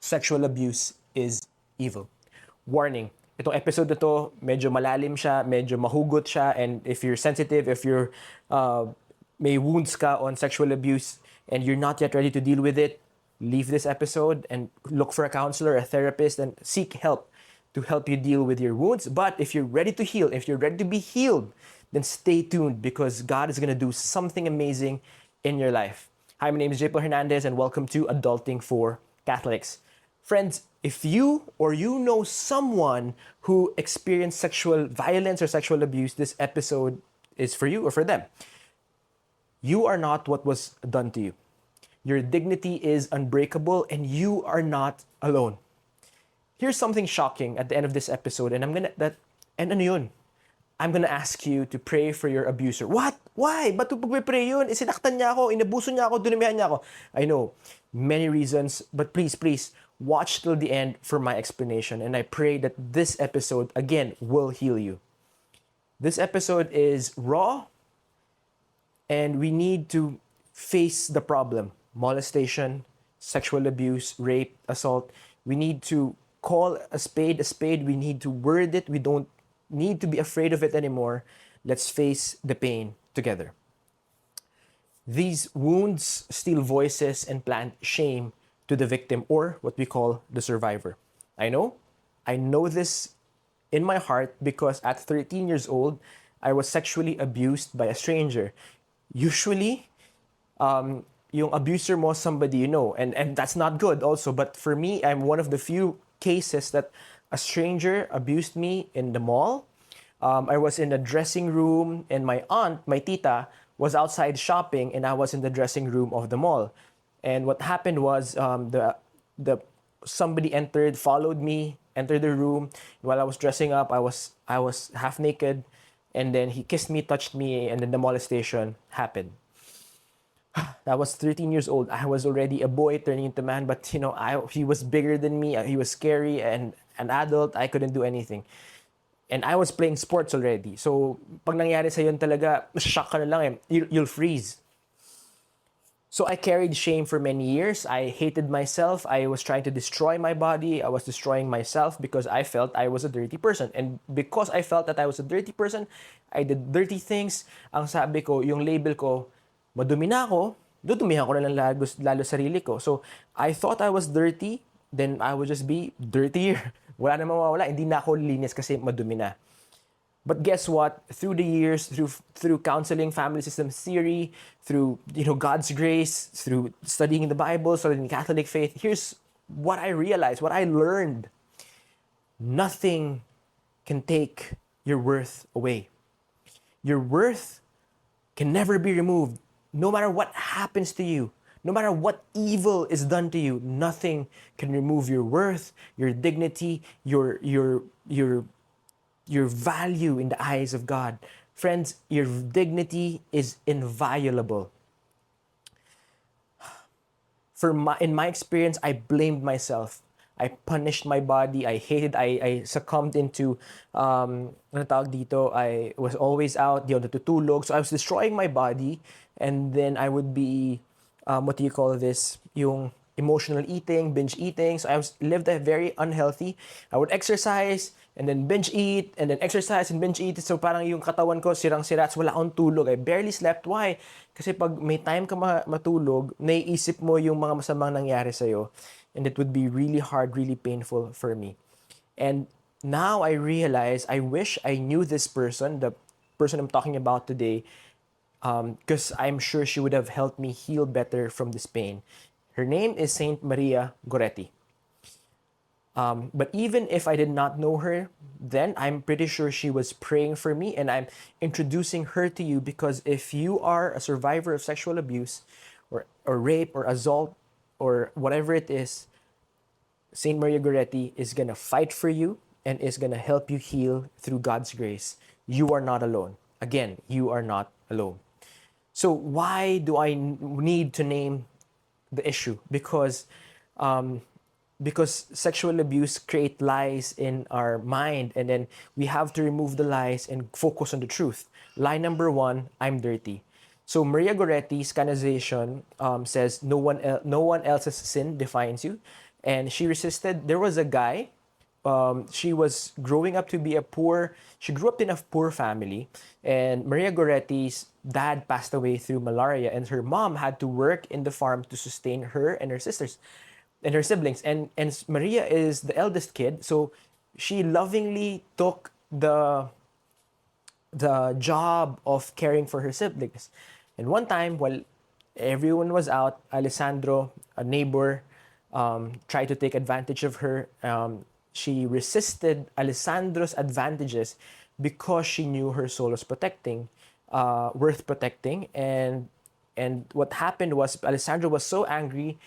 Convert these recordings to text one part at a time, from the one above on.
sexual abuse is evil. Warning, itong episode na to, medyo malalim siya, medyo mahugot siya, and if you're sensitive, if you're may wounds ka on sexual abuse and you're not yet ready to deal with it, leave this episode and look for a counselor, a therapist, and seek help to help you deal with your wounds. But if you're ready to heal, if you're ready to be healed, then stay tuned because God is going to do something amazing in your life. Hi, my name is JP Hernandez and welcome to Adulting for Catholics. Friends, if you or you know someone who experienced sexual violence or sexual abuse, this episode is for you or for them. You are not what was done to you. Your dignity is unbreakable and you are not alone. Here's something shocking at the end of this episode, and ano yun? I'm gonna ask you to pray for your abuser. What? Why? Ba't pag-pray yun? Sinaktan niya ako, inabuso niya ako, dunumihan niya ako. I know, many reasons, but please, watch till the end for my explanation, and I pray that this episode, again, will heal you. This episode is raw, and we need to face the problem. Molestation, sexual abuse, rape, assault. We need to call a spade a spade. We need to word it. We don't need to be afraid of it anymore. Let's face the pain together. These wounds steal voices and plant shame to the victim, or what we call the survivor. I know this in my heart because at 13 years old, I was sexually abused by a stranger. Usually, yung abuser mo somebody you know, and that's not good also. But for me, I'm one of the few cases that a stranger abused me in the mall. I was in the dressing room, and my aunt, my tita, was outside shopping, and I was in the dressing room of the mall. And what happened was somebody followed me, entered the room. While I was dressing up, I was half naked, and then he kissed me, touched me, and then the molestation happened. I was 13 years old. I was already a boy turning into man, but he was bigger than me. He was scary and an adult. I couldn't do anything. And I was playing sports already. So, pag nangyari sa yun talaga, shock ka na lang eh. You'll freeze. So I carried shame for many years. I hated myself. I was trying to destroy my body. I was destroying myself because I felt I was a dirty person. And because I felt that I was a dirty person, I did dirty things. Ang sabi ko, yung label ko, madumi na ako, dudumihan ko na lang lalo sarili ko. So I thought I was dirty, then I would just be dirtier. Wala na mawawala. Hindi na ako linis kasi madumi na. But guess what? Through the years, through counseling, family systems theory, through God's grace, through studying the Bible, studying the Catholic faith, here's what I realized, what I learned. Nothing can take your worth away. Your worth can never be removed. No matter what happens to you, no matter what evil is done to you, nothing can remove your worth, your dignity, your value in the eyes of God. Friends, your dignity is inviolable. In my experience, I blamed myself. I punished my body. I succumbed into, I was always out, natutulog. So I was destroying my body. And then I would be, yung emotional eating, binge eating. So lived a very unhealthy. I would exercise and then binge eat and then exercise and binge eat. So parang yung katawan ko sirang-sira, wala akong tulog. I barely slept. Why? Kasi pag may time ka matulog, naiisip mo yung mga masamang nangyari sa'yo. And it would be really hard, really painful for me. And now I realize, I wish I knew this person, the person I'm talking about today, because I'm sure she would have helped me heal better from this pain. Her name is Saint Maria Goretti. But even if I did not know her then, I'm pretty sure she was praying for me, and I'm introducing her to you because if you are a survivor of sexual abuse or rape or assault or whatever it is, Saint Maria Goretti is going to fight for you and is going to help you heal through God's grace. You are not alone. Again, you are not alone. So why do I need to name the issue? Because sexual abuse creates lies in our mind, and then we have to remove the lies and focus on the truth. Lie number one, I'm dirty. So Maria Goretti's canonization says no one else's sin defines you. and she resisted. There was a guy. She was growing up to be a poor. She grew up in a poor family, and Maria Goretti's dad passed away through malaria, and her mom had to work in the farm to sustain her and her sisters, and her siblings. And Maria is the eldest kid, so she lovingly took the job of caring for her siblings. And one time, while everyone was out, Alessandro, a neighbor, tried to take advantage of her. She resisted Alessandro's advantages because she knew her soul was worth protecting. And what happened was Alessandro was so angry,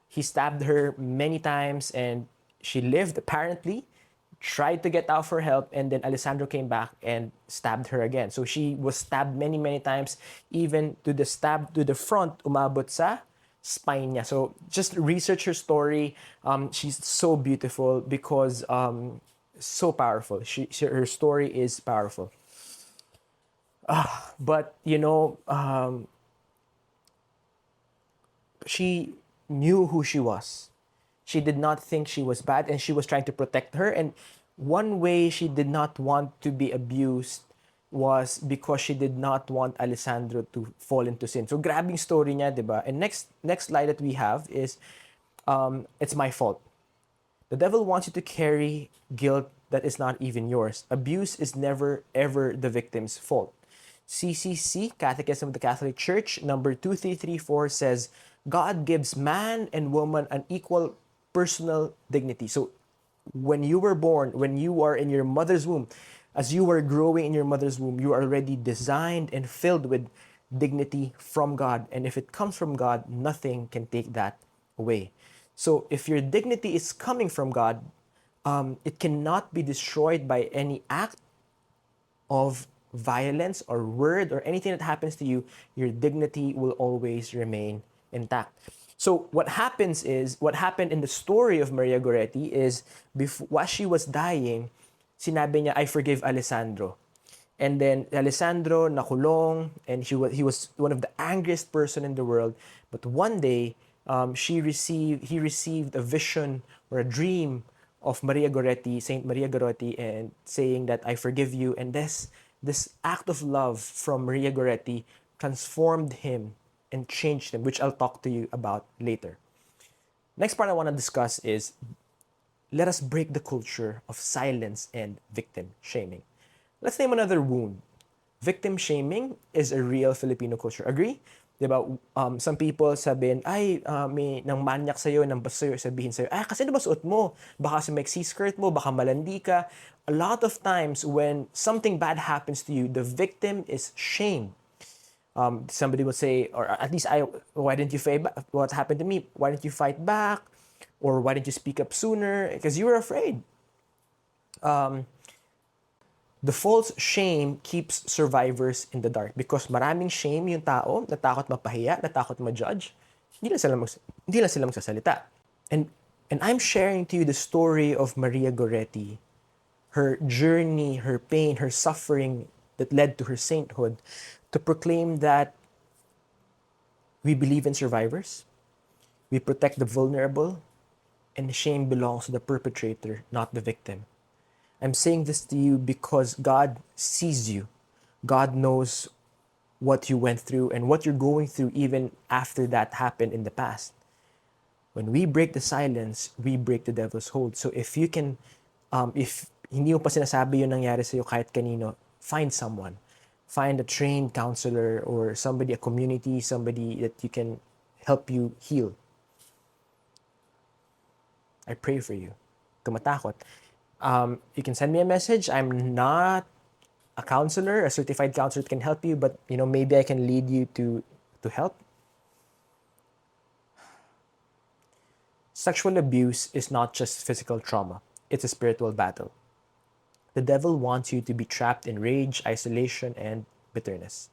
he stabbed her many times, and she lived apparently, tried to get out for help, and then Alessandro came back and stabbed her again. So she was stabbed many, many times, even to the stab to the front, umabot sa spine niya. So just research her story. She's so beautiful because so powerful. Her story is powerful. But she knew who she was. She did not think she was bad, and she was trying to protect her. And one way she did not want to be abused was because she did not want Alessandro to fall into sin. So grabbing story niya, 'di ba? And next slide that we have is it's my fault. The devil wants you to carry guilt that is not even yours. Abuse is never ever the victim's fault. CCC, Catechism of the Catholic Church, number 2334 says, God gives man and woman an equal personal dignity. So when you were born, when you are in your mother's womb, as you were growing in your mother's womb, you are already designed and filled with dignity from God. And if it comes from God, nothing can take that away. So if your dignity is coming from God, it cannot be destroyed by any act of violence or word or anything that happens to you. Your dignity will always remain intact. So what happened in the story of Maria Goretti is, while she was dying, sinabi niya, I forgive Alessandro. And then Alessandro nakulong, and he was one of the angriest person in the world. But one day, he received a vision or a dream of Maria Goretti, Saint Maria Goretti, and saying that I forgive you. And this act of love from Maria Goretti transformed him and changed him, which I'll talk to you about later. Next part I want to discuss is, let us break the culture of silence and victim shaming. Let's name another wound. Victim shaming is a real Filipino culture. Agree? Diba? Some people sabihin, ay, may nang manyak sa'yo, nang basta sa'yo, sabihin sa'yo, kasi diba suot mo? Baka sa maxi skirt mo, baka malandi ka. A lot of times when something bad happens to you, the victim is shamed. Somebody will say, or at least why didn't you fight back? What happened to me? Why didn't you fight back? Or why didn't you speak up sooner? Because you were afraid. The false shame keeps survivors in the dark because maraming shame yung tao, natakot mapahiya, natakot ma-judge. Hindi lang sila magsasalita. And I'm sharing to you the story of Maria Goretti, her journey, her pain, her suffering that led to her sainthood, to proclaim that we believe in survivors, we protect the vulnerable, and shame belongs to the perpetrator, not the victim. I'm saying this to you because God sees you. God knows what you went through and what you're going through even after that happened in the past. When we break the silence, we break the devil's hold. So if you can, if hindi mo pa sinasabi yung nangyari sa'yo kahit kanino, find someone. Find a trained counselor or somebody, a community, somebody that you can help you heal. I pray for you. Kumatakot. You can send me a message. I'm not a counselor, a certified counselor that can help you, but maybe I can lead you to help. Sexual abuse is not just physical trauma. It's a spiritual battle. The devil wants you to be trapped in rage, isolation, and bitterness.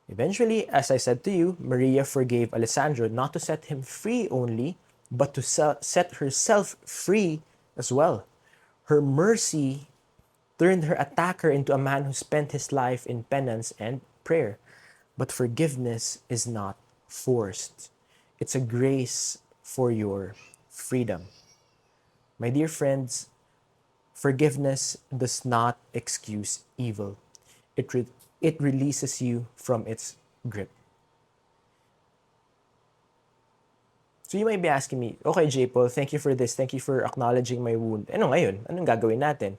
Eventually, as I said to you, Maria forgave Alessandro not to set him free only, but to set herself free as well. Her mercy turned her attacker into a man who spent his life in penance and prayer. But forgiveness is not forced. It's a grace for your freedom. My dear friends, forgiveness does not excuse evil. It releases you from its grip. So you might be asking me, okay, J. Paul, thank you for this. Thank you for acknowledging my wound. Ano ngayon? Anong gagawin natin?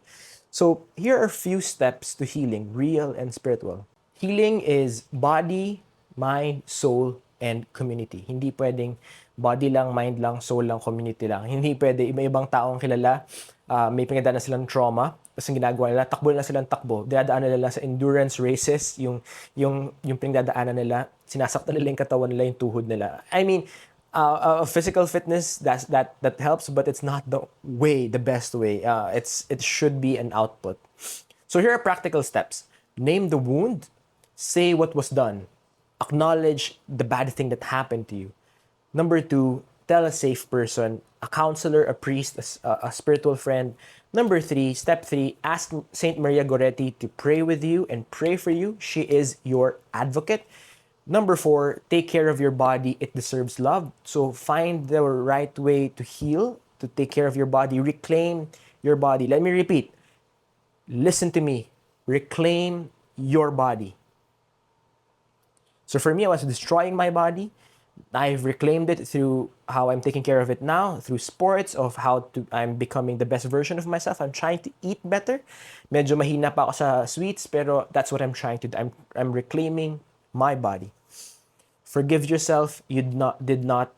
So here are a few steps to healing, real and spiritual. Healing is body, mind, soul, and community. Hindi pwedeng body lang, mind lang, soul lang, community lang. Hindi pwede iba-ibang taong kilala, may pinagdaanan silang trauma, tapos ang ginagawa nila, takbo na silang takbo. Dadaanan nila sa endurance races, yung pinagdadaanan nila, sinasaktan nila yung katawan nila, yung tuhod nila. I mean, physical fitness that helps, but it's not the best way. It should be an output. So here are practical steps. Name the wound, say what was done, acknowledge the bad thing that happened to you. Number two, tell a safe person, a counselor, a priest, a spiritual friend. Number three, step three, ask Saint Maria Goretti to pray with you and pray for you. She is your advocate. Number four, take care of your body. It deserves love. So find the right way to heal, to take care of your body, reclaim your body. Let me repeat. Listen to me. Reclaim your body. So for me, I was destroying my body. I've reclaimed it through how I'm taking care of it now, through sports, of how I'm becoming the best version of myself. I'm trying to eat better. Medyo mahina pa ako sa sweets, pero that's what I'm trying to do. I'm reclaiming my body. Forgive yourself. You did not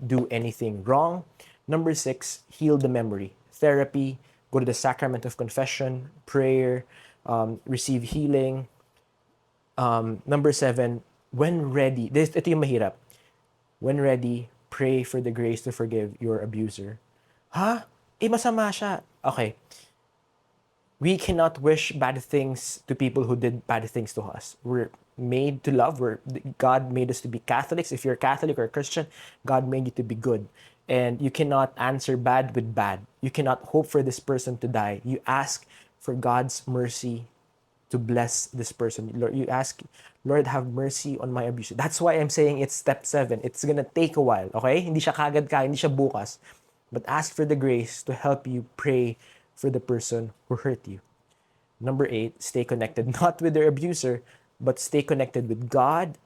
do anything wrong. Number six, heal the memory. Therapy, go to the sacrament of confession, prayer, receive healing. Number seven, when ready, ito yung mahirap. When ready, pray for the grace to forgive your abuser. Ha? Masama siya. Okay. We cannot wish bad things to people who did bad things to us. We're made to love. God made us to be Catholics. If you're Catholic or a Christian, God made you to be good. And you cannot answer bad with bad. You cannot hope for this person to die. You ask for God's mercy to bless this person. Lord, you ask, Lord, have mercy on my abuser. That's why I'm saying it's step 7. It's gonna take a while, okay? Hindi siya kagad hindi siya bukas. But ask for the grace to help you pray for the person who hurt you. Number 8, stay connected, not with their abuser, but stay connected with God,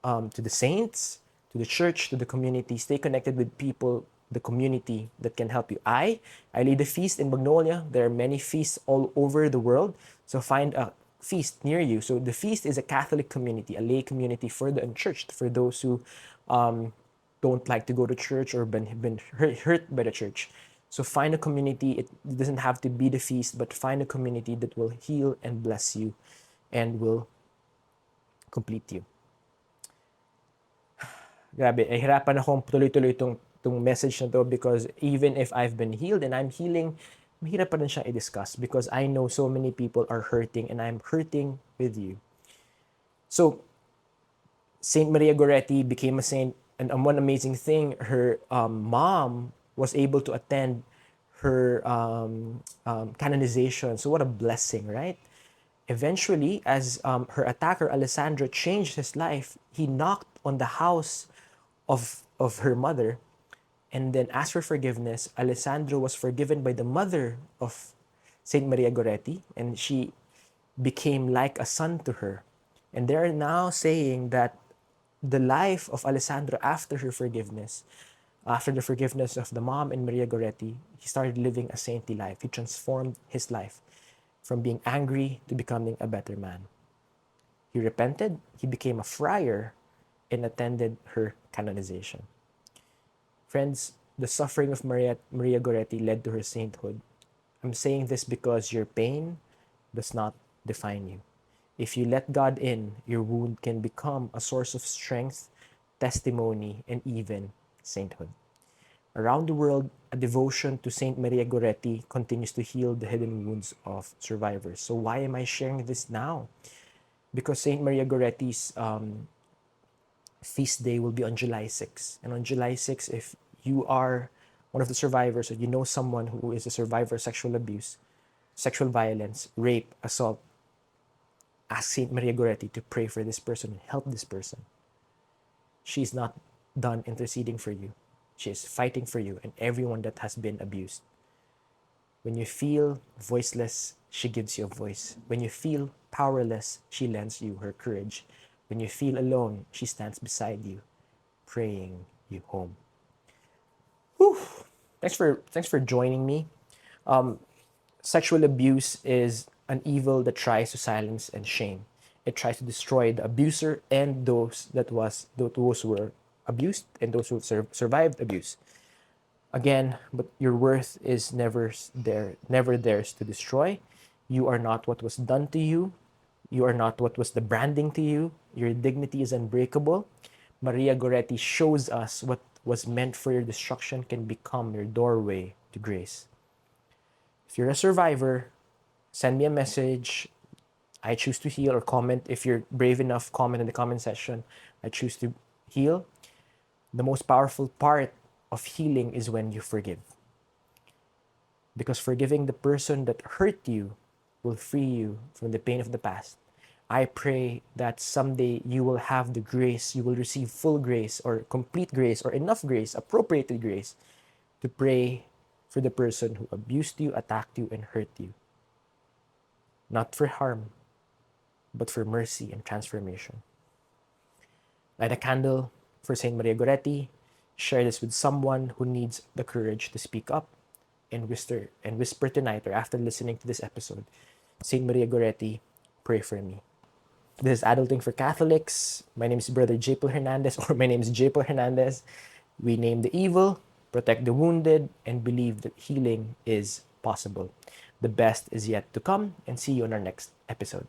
to the saints, to the church, to the community. Stay connected with people, the community that can help you. I lead a feast in Magnolia. There are many feasts all over the world. So find a feast near you. So the feast is a Catholic community, a lay community for the unchurched, for those who don't like to go to church or been hurt by the church. So find a community. It doesn't have to be the feast, but find a community that will heal and bless you and will complete you. Grabe, hirapan akong tuloy-tuloy itong message na to, because even if I've been healed and I'm healing, mahirap pa rin siyang i-discuss because I know so many people are hurting and I'm hurting with you. So, Saint Maria Goretti became a saint, and one amazing thing, her mom was able to attend her canonization. So what a blessing, right? Eventually, as her attacker, Alessandro, changed his life, he knocked on the house of her mother and then asked for forgiveness. Alessandro was forgiven by the mother of Saint Maria Goretti, and she became like a son to her. And they're now saying that the life of Alessandro after her forgiveness, after the forgiveness of the mom and Maria Goretti, he started living a saintly life. He transformed his life from being angry to becoming a better man. He repented, he became a friar, and attended her canonization. Friends, the suffering of Maria Goretti led to her sainthood. I'm saying this because your pain does not define you. If you let God in, your wound can become a source of strength, testimony, and even sainthood. Around the world, a devotion to Saint Maria Goretti continues to heal the hidden wounds of survivors. So why am I sharing this now? Because Saint Maria Goretti's feast day will be on July 6. And on July 6, if you are one of the survivors or you know someone who is a survivor of sexual abuse, sexual violence, rape, assault, ask Saint Maria Goretti to pray for this person and help this person. She's not done interceding for you. she is fighting for you and everyone that has been abused. When you feel voiceless, she gives you a voice. When you feel powerless, she lends you her courage. When you feel alone, she stands beside you, praying you home. Whew. Thanks for joining me. Sexual abuse is an evil that tries to silence and shame. It tries to destroy the abuser and those who were abused and those who survived abuse. Again, but your worth is never theirs to destroy. You are not what was done to you. You are not what was the branding to you. Your dignity is unbreakable. Maria Goretti shows us what was meant for your destruction can become your doorway to grace. If you're a survivor, send me a message. I choose to heal, or comment. If you're brave enough, comment in the comment section. I choose to heal. The most powerful part of healing is when you forgive. Because forgiving the person that hurt you will free you from the pain of the past. I pray that someday you will have the grace, you will receive full grace or complete grace or enough grace, appropriated grace to pray for the person who abused you, attacked you, and hurt you. Not for harm, but for mercy and transformation. Light a candle for Saint Maria Goretti. Share this with someone who needs the courage to speak up and whisper tonight or after listening to this episode. Saint Maria Goretti, pray for me. This is Adulting for Catholics. My name is Brother J. Hernandez, or my name is J. Hernandez. We name the evil, protect the wounded, and believe that healing is possible. The best is yet to come, and see you on our next episode.